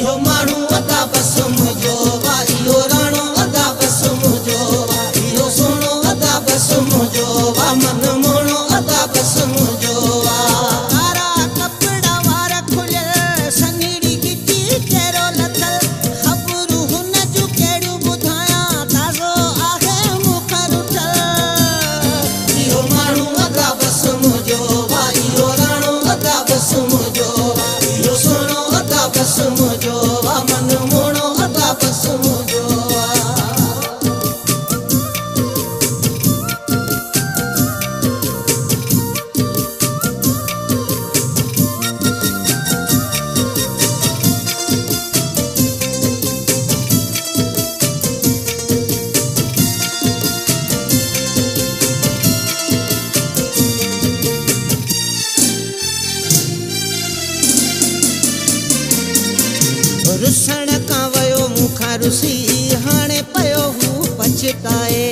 इहो माण्हू अदा बस मुंहिंजो वा इहो राणो अदा बस मुंहिंजो वा इहो सोनो अदा बस मुंहिंजो वा मन मोणो अदा बस मुंहिंजो वा कारा कपड़ा वार खुलियल सनीड़ी गिटी कहिड़ो लथल ख़बरूं हुन जूं कहिड़ियूं ॿुधायां ताज़ो आहे मूंखां रुठल इहो माण्हू अदा बस मुंहिंजो वा इहो राणो अदा बस मुंहिंजो वा इहो सोनो अदा बस मुंहिंजो वा मन मोणो अदा बस मुंहिंजो वा रुसण खां वियो मूंखां रुसी हाणे पियो हू पछताए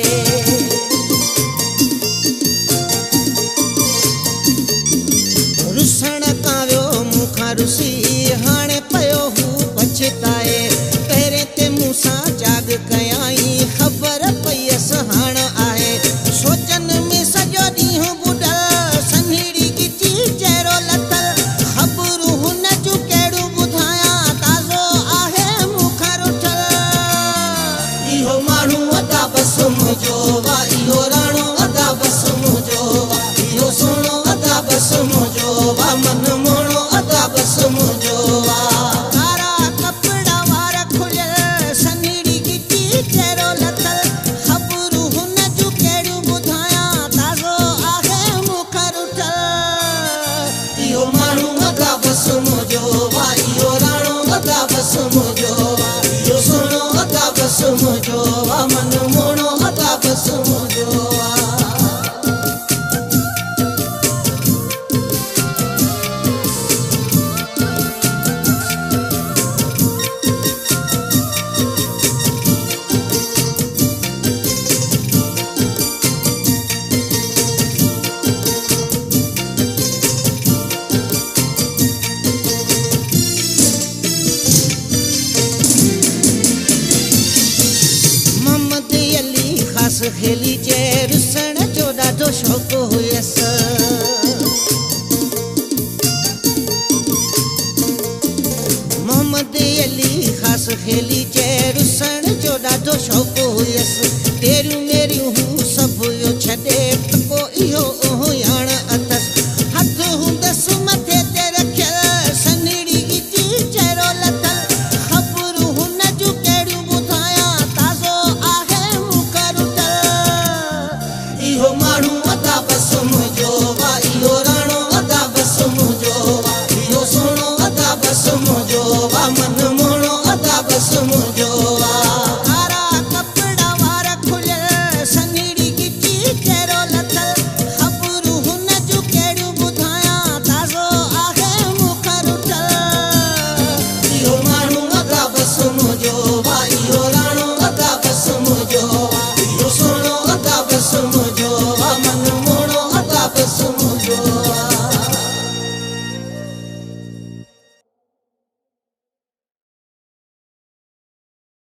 रुसण खां वियो मूंखां रुसी हाणे पियो हू पछताए पहिरें ते मूंसां जाग कयाई ख़बर पईअसि हाणे आहे सोचन में सॼो ॾींहुं ॿुॾल सनीड़ी गिटी चहिरो लथल ख़बरूं हुन जूं कहिड़ियूं ॿुधायां ताज़ो आहे मूंखां रुठल इहो माण्हू अदा बस मुंहिंजो वा इहो राणो अदा बस मुंहिंजो वा इहो सोनो अदा बस मुंहिंजो वा मन मोणो अदा बस मुंहिंजो वा कारा कपड़ा वार खुलियल सनीड़ी गिटी कहिड़ो लथल ख़बरूं हुन जूं कहिड़ियूं ॿुधायां ताज़ो आहे मूंखां रुठल इहो माण्हू अदा बस मुंहिंजो वा इहो राणो अदा बस मुंहिंजो वा इहो सोनो अदा बस मुंहिंजो वा मन मोणो अदा बस मुंहिंजो वा मोहम्मद अली ख़ासि खेली चए रुसण जो ॾाढो शौक़ु हुयसि मोहम्मद अली ख़ासि खेली चए रुसण जो ॾाढो शौक़ु